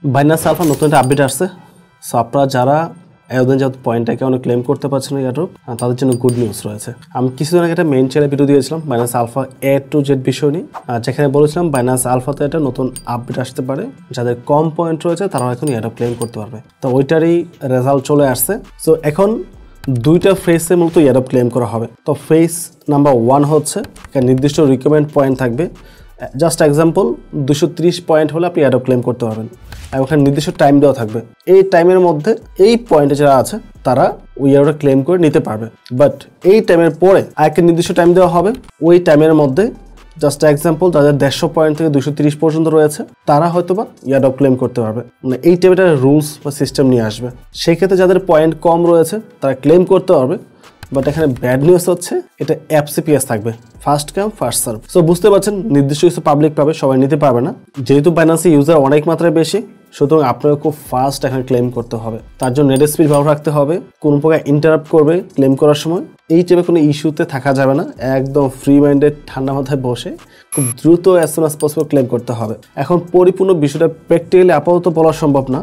Binance alpha নতুন একটা update আসছে। সো আপনারা যারা এতদিন যেহেতু পয়েন্ট অ্যাকাউন্টে ক্লেম করতে পারছেন না এয়ারড্রপ, তাদের জন্য গুড নিউজ রয়েছে। আমি কিছুদিন আগে একটা মেইন চ্যানেলে ভিডিও দিয়েছিলাম Binance alpha A to Z বিষয় নিয়ে, যেখানে বলেছিলাম বাইনান্স আলফাতে একটা নতুন আপডেট আসতে পারে, যাদের কম পয়েন্ট রয়েছে তারা এখন এয়ারড্রপ ক্লেম করতে পারবে। তো ওইটারই রেজাল্ট চলে আসছে। সো এখন দুইটা ফেসে মূলত এয়ারড্রপ ক্লেম করা হবে। তো ফেস নাম্বার 1 হচ্ছে নির্দিষ্ট রিকমেন্ড পয়েন্ট থাকবে। জাস্ট এক্সাম্পল 230 পয়েন্ট হলে আপনি এয়ারড্রপ ক্লেম করতে পারবেন, এবং ওখানে নির্দিষ্ট টাইম দেওয়া থাকবে। এই টাইমের মধ্যে এই পয়েন্টে যারা আছে তারা ওই এয়ারড্রপ ক্লেম করে নিতে পারবে। বাট এই টাইমের পরে আরেকটা নির্দিষ্ট টাইম দেওয়া হবে। ওই টাইমের মধ্যে জাস্ট এক্সাম্পল যাদের 150 পয়েন্ট থেকে 230 পর্যন্ত রয়েছে তারা হয়তো বা এয়ারড্রপ ক্লেম করতে পারবে। মানে এই টাইপের রুলস বা সিস্টেম নিয়ে আসবে। সেই ক্ষেত্রে যাদের পয়েন্ট কম রয়েছে তারা ক্লেম করতে পারবে। বাট এখানে ব্যাড নিউজ হচ্ছে এটা FCPS থাকবে, first come first serve. So বুঝতে পারছেন নির্দিষ্ট কিছু পাবলিক পাবে, সবাই নিতে পারবে না। যেহেতু বাইন্যান্সে ইউজার অনেক মাত্রায় বেশি, সুতরাং আপনাকে খুব ফাস্ট এখানে ক্লেম করতে হবে। তার জন্য নেট স্পিড ভালো রাখতে হবে। কোনো প্রকার ইন্টারাপ্ট করবে ক্লেম করার সময় এই টাইপের কোনো ইস্যুতে থাকা যাবে না। একদম ফ্রি মাইন্ডেড ঠান্ডা মাথায় বসে খুব দ্রুত as soon as possible claim করতে হবে। এখন পরিপূর্ণ বিষয়টা প্র্যাকটিক্যালি আপাতত বলা সম্ভব না,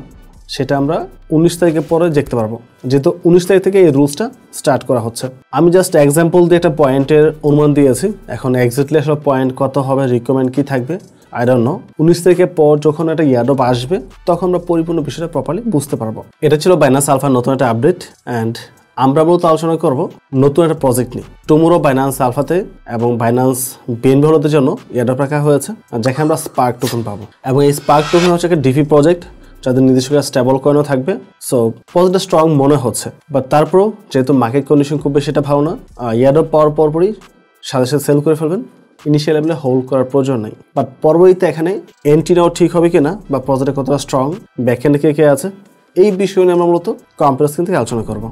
সেটা আমরা 19 তারিখের পরে দেখতে পারবো, যেহেতু 19 তারিখ থেকে এই রুলসটা স্টার্ট করা হচ্ছে। আমি জাস্ট এক্সাম্পল দিয়ে একটা পয়েন্টের অনুমান দিয়েছি। এখন এক্স্যাক্টলি আসলে পয়েন্ট কত হবে, রিকমেন্ড কি থাকবে, আই ডোন্ট নো। 19 তারিখের পর যখন একটা এয়ারড্রপ আসবে তখন আমরা পরিপূর্ণ বিষয়টা প্রপারলি বুঝতে পারবো। এটা ছিল বাইনান্স আলফার নতুন একটা আপডেট। অ্যান্ড আমরা মূলত আলোচনা করব নতুন একটা প্রজেক্ট নিয়ে। টুমোরো বাইনান্স আলফাতে এবং বাইনান্স BNB হলদের জন্য এয়ারড্রপ রাখা হয়েছে, যেখানে আমরা স্পার্ক টোকেন পাবো। এবং এই স্পার্ক টোকেন হচ্ছে একটা ডিফি প্রজেক্ট, যাদের নির্দিষ্ট স্টেবল কয়েনও থাকবে। সো প্রজেক্টটা স্ট্রং মনে হচ্ছে। বাট তারপরও যেহেতু মার্কেট কন্ডিশন খুব বেশি এটা ভালো না, এয়ারড্রপ পাওয়ার পরপরই সাথে সাথে সেল করে ফেলবেন। ইনিশিয়াল লেভেলে হোল্ড করার প্রয়োজন নেই। বাট পরবর্তীতে এখানে এন্ট্রি নেওয়া ঠিক হবে কিনা, বা প্রজেক্টে কতটা স্ট্রং, ব্যাকএন্ডে কে আছে, এই বিষয় নিয়ে আমরা মূলত কম্পিউটার স্ক্রিন থেকে আলোচনা করবো।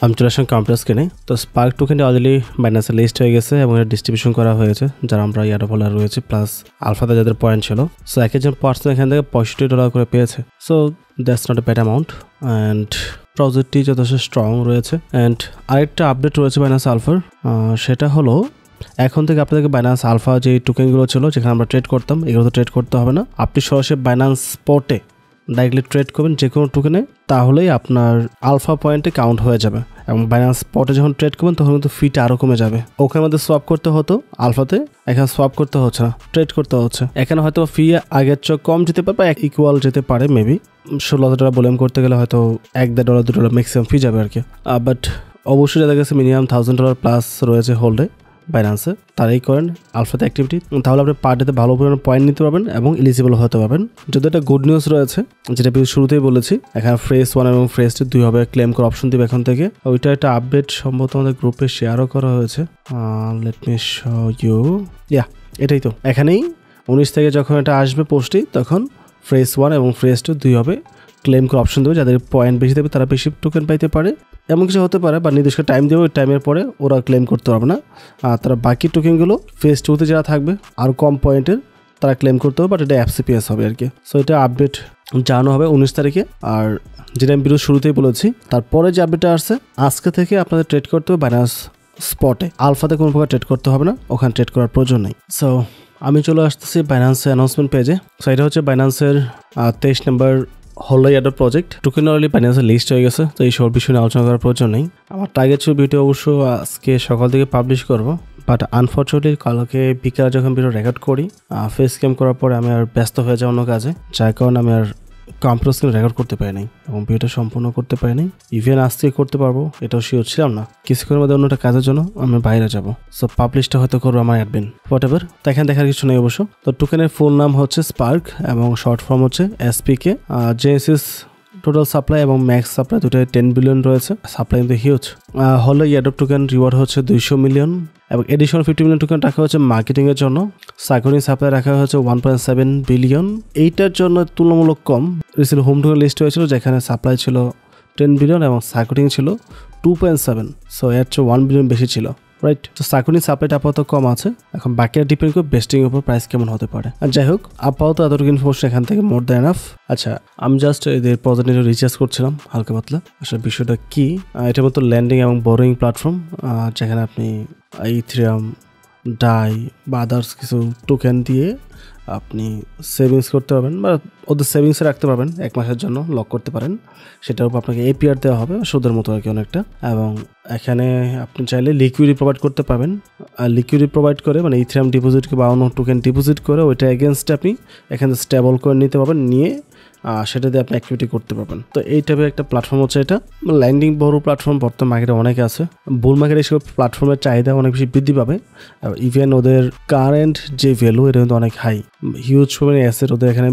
আমি চলে আসলাম কম্পিউটার স্ক্রিনে। তো স্পার্ক টোকেনটি অলরেডি বাইন্যান্সে লিস্ট হয়ে গেছে এবং এটা ডিস্ট্রিবিউশন করা হয়েছে যারা আমরা এয়ারড্রপ হোল্ডার রয়েছে, প্লাস আলফাতে যাদের পয়েন্ট ছিল। সো এক একজন পার্সন এখান থেকে $65 করে পেয়েছে। So that's not a bad amount. And প্রজেক্টটি যথেষ্ট স্ট্রং রয়েছে। অ্যান্ড আরেকটা আপডেট রয়েছে বাইন্যান্স আলফার, সেটা হলো এখন থেকে আপনাদেরকে বাইন্যান্স আলফা যে টোকেনগুলো ছিল যেখানে আমরা ট্রেড করতাম, এগুলো তো ট্রেড করতে হবে না। আপনি সরাসরি বাইন্যান্স স্পটে ডাইরেক্টলি ট্রেড করবেন যে কোনো টোকেনে, তাহলেই আপনার আলফা পয়েন্টে কাউন্ট হয়ে যাবে। এবং বাইন্যান্স স্পটে যখন ট্রেড করবেন তখন কিন্তু ফিটা আরও কমে যাবে। ওখানে আমাদের সোয়াপ করতে হতো আলফাতে, এখানে সোয়াপ করতে হচ্ছে না, ট্রেড করতে হচ্ছে। এখানে হয়তো ফি আগের চেয়ে কম যেতে পারে বা ইকুয়াল যেতে পারে, মেবি $16,000 ভলিউম করতে গেলে হয়তো $1-2 $2 ম্যাক্সিমাম ফি যাবে আর কি। বাট অবশ্যই যাদের কাছে মিনিমাম $1,000 প্লাস রয়েছে হোল্ডে বাইন্যান্সে, তারাই করেন আলফাতে অ্যাক্টিভিটি। তাহলে আপনি পার ডেতে ভালো পরিমাণে পয়েন্ট নিতে পারবেন এবং এলিজিবল হতে পারবেন। যদি একটা গুড নিউজ রয়েছে, যেটা শুরুতেই বলেছি, এখানে ফ্রেস 1 এবং ফ্রেস 2 দুইভাবে ক্লেম করার অপশন দিবে এখন থেকে। ওইটা একটা আপডেট সম্ভবত আমাদের গ্রুপে শেয়ারও করা হয়েছে। Let me show you. এটাই তো, এখানেই 19 থেকে যখন এটা আসবে পোস্টটি, তখন ফ্রেস 1 এবং ফ্রেস 2 দুইভাবে ক্লেম করার অপশন দেবে। যাদের পয়েন্ট বেশি দেবে তারা বেশি টোকেন পাইতে পারে, এমন কিছু হতে পারে। বা নির্দিষ্ট টাইম দেবে, ওই টাইমের পরে ওরা ক্লেম করতে পারবে না। আর তারা বাকি টোকেনগুলো ফেজ 2তে যারা থাকবে আর কম পয়েন্টের তারা ক্লেম করতে হবে, বাট এটা FCPS হবে আর কি। সো এটা আপডেট জানানো হবে 19 তারিখে। আর যেটা আমি ভিডিও শুরুতেই বলেছি, তারপরে যে আপডেটটা আসছে, আজকে থেকে আপনাদের ট্রেড করতে হবে বাইন্যান্স স্পটে। আলফাতে কোনো প্রকার ট্রেড করতে হবে না, ওখানে ট্রেড করার প্রয়োজন নেই। সো আমি চলে আসতেছি বাইন্যান্সের অ্যানাউন্সমেন্ট পেজে। সো এটা হচ্ছে বাইন্যান্সের 23 নম্বর হলো এয়ারড্রপ প্রজেক্ট। টোকেন অলরেডি বাইন্যান্সে লিস্ট হয়ে গেছে, তো এই সব বিষয়ে আলোচনা করার প্রয়োজন নেই। আমার টার্গেট ছিল ভিডিও অবশ্য আজকে সকাল থেকে পাবলিশ করব, বাট আনফর্চুনেটলি কালকে বিকালে যখন ভিডিও রেকর্ড করি, ফেস ক্যাম করার পরে আমি আর ব্যস্ত হয়ে যাই অন্য কাজে, যার কারণে আমি আর কম্পিউটার স্ক্রিন রেকর্ড করতে পারি নাই এবং ভিডিওটা সম্পূর্ণ করতে পারি নাই। ইভেন আজকে করতে পারবো এটাও শিওর ছিলাম না। কিছুক্ষণের মধ্যে অন্য একটা কাজের জন্য আমি বাইরে যাব। সো পাবলিশটা হয়তো করবো আমার অ্যাডমিন, হোয়াট এভার। তো এখানে দেখার কিছু নেই অবশ্য। তো টোকেনের ফুল নাম হচ্ছে স্পার্ক এবং শর্ট ফর্ম হচ্ছে SPK। জেনেসিস টোটাল সাপ্লাই এবং ম্যাক্স সাপ্লাই দুটোই 10 বিলিয়ন রয়েছে। সাপ্লাই কিন্তু হিউজ। হলো এয়ারড্রপ টোকেন রিওয়ার্ড হচ্ছে 200 মিলিয়ন এবং এডিশনাল 50 মিলিয়ন টোকেন রাখা হচ্ছে মার্কেটিং এর জন্য। সাইকোনিং সাপ্লাই রাখা হচ্ছে 1.7 বিলিয়ন। এইটার জন্য তুলনামূলক কম। রিসেন্ট হোম টোকেন লিস্ট হয়েছিল যেখানে সাপ্লাই ছিল 10 বিলিয়ন এবং সাইকোনিং ছিল 2.7। সো এর চেয়ে 1 বিলিয়ন বেশি ছিল, রাইট। তো সাইকোনিং সাপ্লাইটা আপাতত কম আছে, এখন বাকিটা ডিপেন্ড করে বেস্টিং এর উপর প্রাইস কেমন হতে পারে। আর যাই হোক, আপাতত এতটুকু ইনফরমেশন এখান থেকে মোর দ্যান এনাফ। আচ্ছা, আমি জাস্ট এদের প্রজেক্ট নিয়ে রিচার্জ করছিলাম হালকা পাতলা। আসলে বিষয়টা কি, এটার মতো ল্যান্ডিং এবং বোরিং প্ল্যাটফর্ম, যেখানে আপনি ইথেরিয়াম, ডাই বা আদার্স কিছু টোকেন দিয়ে আপনি সেভিংস করতে পারবেন বা ওদের সেভিংসে রাখতে পারবেন 1 মাসের জন্য লক করতে পারেন। সেটার উপর আপনাকে এপিআর দেওয়া হবে সুদের মতো আর কি অনেকটা। এবং এখানে আপনি চাইলে লিকুইডিটি প্রোভাইড করতে পারবেন। আর লিকুইডিটি প্রোভাইড করে মানে ইথেরিয়াম ডিপোজিটকে বা অন্য টোকেন ডিপোজিট করে ওইটা এগেনস্টে আপনি এখানে স্টেবল করে নিতে পারবেন, নিয়ে সেটা দিয়ে আপনি অ্যাক্টিভিটি করতে পারবেন। তো এই টাইপের একটা প্ল্যাটফর্ম হচ্ছে এটা। ল্যান্ডিং বড় প্ল্যাটফর্ম বর্তমান মার্কেটে অনেক আছে। বুল মার্কেটে এইসব প্ল্যাটফর্মের চাহিদা অনেক বেশি বৃদ্ধি পাবে। ইভেন ওদের কারেন্ট যে ভ্যালু এটা কিন্তু অনেক হাই, হিউজ পরিমাণে অ্যাসেট ওদের এখানে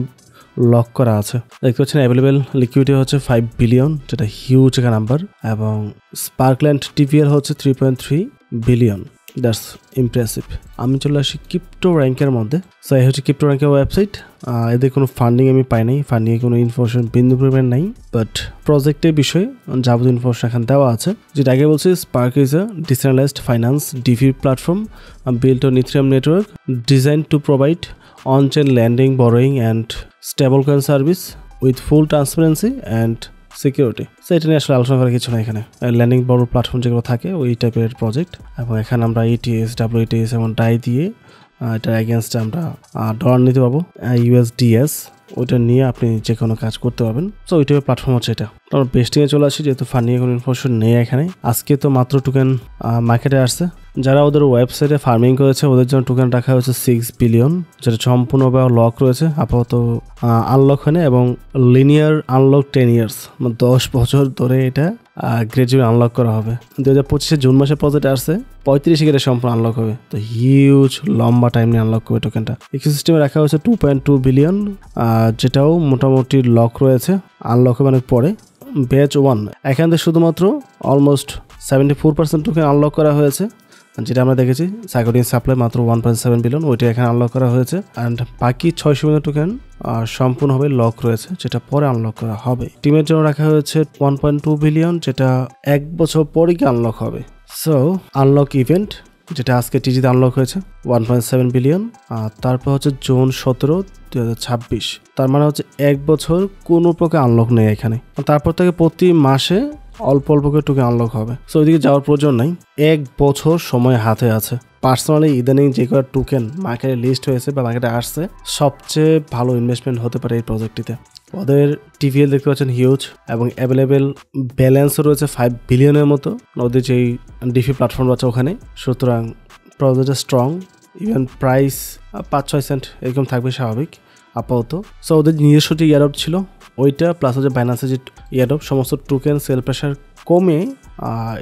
লক করা আছে। দেখতে পাচ্ছেন অ্যাভেলেবেল লিকুইডিটি হচ্ছে 5 বিলিয়ন, যেটা হিউজ একটা নাম্বার। এবং স্পার্কল্যান্ড টিভিআর হচ্ছে 3.3 বিলিয়ন। That's impressive. আমি চলে আসি ক্রিপ্টো র্যাঙ্কের মধ্যে। সো এই হচ্ছে ক্রিপ্টো র্যাঙ্কের ওয়েবসাইট। এদের কোনো ফান্ডিং আমি পাই নাই, ফান্ডিংয়ে কোনো ইনফরমেশন বিন্দু পরিমাণ নাই, বাট প্রজেক্টের বিষয়ে যাবতীয় ইনফরমেশন এখানে দেওয়া আছে। যেটা আগে বলছি, Spark is a decentralized finance DeFi platform built on Ethereum network, designed to provide on-chain lending, borrowing and stablecoin service with full transparency and security. So এটা নিয়ে আসলে আলোচনা করার কিছু না। এখানে ল্যান্ডিং বড় প্ল্যাটফর্ম যেগুলো থাকে ওই টাইপের প্রজেক্ট। এবং এখানে আমরা ইটিএস, ডাব্লিউটিএস এবং ডাই দিয়ে এটার এগেনস্টে আমরা ডলার নিতে পারবো, ইউএসডিএস, ওইটা নিয়ে আপনি যে কোনো কাজ করতে পারবেন। সো ওই টাইপের প্ল্যাটফর্ম হচ্ছে এটা। আমরা বেস্টিংয়ে চলে আসি, যেহেতু ফান্ডিংয়ে কোনো ইনফরমেশন নেই এখানে। আজকে তো মাত্র টোকেন মার্কেটে আসছে। যারা ওদের ওয়েবসাইটে ফার্মিং করেছে ওদের জন্য টোকেন রাখা হয়েছে 6 বিলিয়ন, যেটা সম্পূর্ণভাবে লক রয়েছে, আপাতত আনলক হয়নি। এবং লিনিয়ার আনলক 10 ইয়ার্স, মানে 10 বছর ধরে এটা গ্রাজুয়ালি আনলক করা হবে। 2025 জুন মাসে প্রজেক্ট আসছে, 35 এটা সম্পূর্ণ আনলক হবে। তো হিউজ লম্বা টাইম নিয়ে আনলক করবে টোকেনটা। ইকোসিস্টেমে রাখা হয়েছে 2.2 বিলিয়ন, যেটাও মোটামুটি লক রয়েছে, আনলক হবে অনেক পরে। ব্যাচ 1 এখান থেকে শুধুমাত্র অলমোস্ট 74% টোকেন আনলক করা হয়েছে, যেটা আমরা দেখেছি। সাইকোটিং সাপ্লাই মাত্র 1.7 বিলিয়ন, ওইটা এখানে আনলক করা হয়েছে। অ্যান্ড বাকি 600 মিলিয়ন টোকেন সম্পূর্ণভাবে লক রয়েছে, যেটা পরে আনলক করা হবে। টিমের জন্য রাখা হয়েছে 1.2 বিলিয়ন, যেটা 1 বছর পরে কি আনলক হবে। সো আনলক ইভেন্ট, যেটা আজকে টিজিতে আনলক হয়েছে 1.7 বিলিয়ন। তারপর হচ্ছে জুন 17, 2026, তার মানে হচ্ছে 1 বছর কোনো প্রকার আনলক নেই এখানে। তারপর থেকে প্রতি মাসে অল্প অল্প করে টোকেন আনলক হবে। সো ওইদিকে যাওয়ার প্রয়োজন নাই, 1 বছর সময় হাতে আছে। পার্সোনালি ইদানিং যে কটা টোকেন মার্কেটে লিস্ট হয়েছে বা মার্কেটে আসছে, সবচেয়ে ভালো ইনভেস্টমেন্ট হতে পারে এই প্রজেক্টটিতে। ওদের টিভিএল দেখতে পাচ্ছেন হিউজ, এবং অ্যাভেলেবেল ব্যালেন্সও রয়েছে 5 বিলিয়নের মতো ওদের যেই ডিফি প্ল্যাটফর্ম আছে ওখানে। সুতরাং প্রজেক্টটা স্ট্রং। ইভেন প্রাইস 5-6 সেন্ট এরকম থাকবে স্বাভাবিক আপাতত। সো ওদের নিজস্ব যে ইয়ারআউট ছিল ওইটা, প্লাস হচ্ছে বাইন্যান্সের যে ইয়ারআউট, সমস্ত টোকেন সেল প্রেশার কমে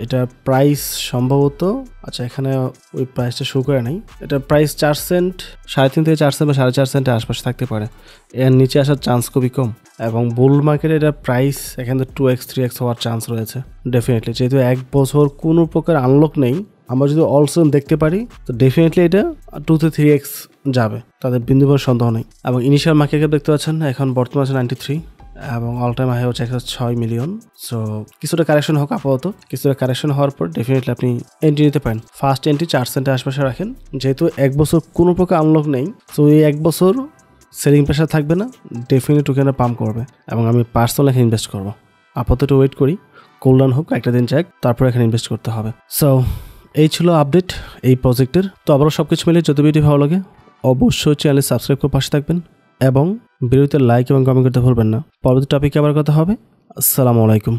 এটার প্রাইস সম্ভবত, আচ্ছা এখানে ওই প্রাইসটা শো করে নাই, এটা প্রাইস 4 সেন্ট, 3.5 থেকে 4 সেন্ট বা 4.5 সেন্টের আশপাশে থাকতে পারে। এর নিচে আসার চান্স খুবই কম। এবং বুল মার্কেটে এটার প্রাইস এখানে 2x 3x হওয়ার চান্স রয়েছে ডেফিনেটলি। যেহেতু 1 বছর কোনো প্রকার আনলক নেই, আমরা যদি অলসো দেখতে পারি তো ডেফিনেটলি এটা 2 থেকে 3x যাবে, তাদের বিন্দুবার সন্দেহ নেই। এবং ইনিশিয়াল মার্কেট ক্যাপ দেখতে পাচ্ছেন এখন বর্তমানে আছে 93, এবং অল টাইম হাই হচ্ছে 106 মিলিয়ন। সো কিছুটা কারেকশন হোক আপাতত, কিছুটা কারেকশন হওয়ার পর ডেফিনেটলি আপনি এন্ট্রি নিতে পারেন। ফার্স্ট এন্ট্রি 4 সেন্টের আশপাশে রাখেন, যেহেতু 1 বছর কোনো প্রকার আনলক নেই। সো এই 1 বছর সেলিং প্রেশার থাকবে না, ডেফিনেটলি টোকেনটা পাম্প করবে। এবং আমি পার্সোনাল এখানে ইনভেস্ট করবো। আপাতত ওয়েট করি, কোল্ডাউন হোক, একটা দিন যাক, তারপর এখানে ইনভেস্ট করতে হবে। সো এই ছিল আপডেট এই প্রজেক্টের। তো আবারও সব কিছু মিলে যদি ভিডিও ভালো লাগে অবশ্যই চ্যানেল সাবস্ক্রাইব করে পাশে থাকবেন, এবং ভিডিওতে লাইক এবং কমেন্ট করতে ভুলবেন না। পরবর্তী টপিকে আবার কথা হবে। আসসালামু আলাইকুম।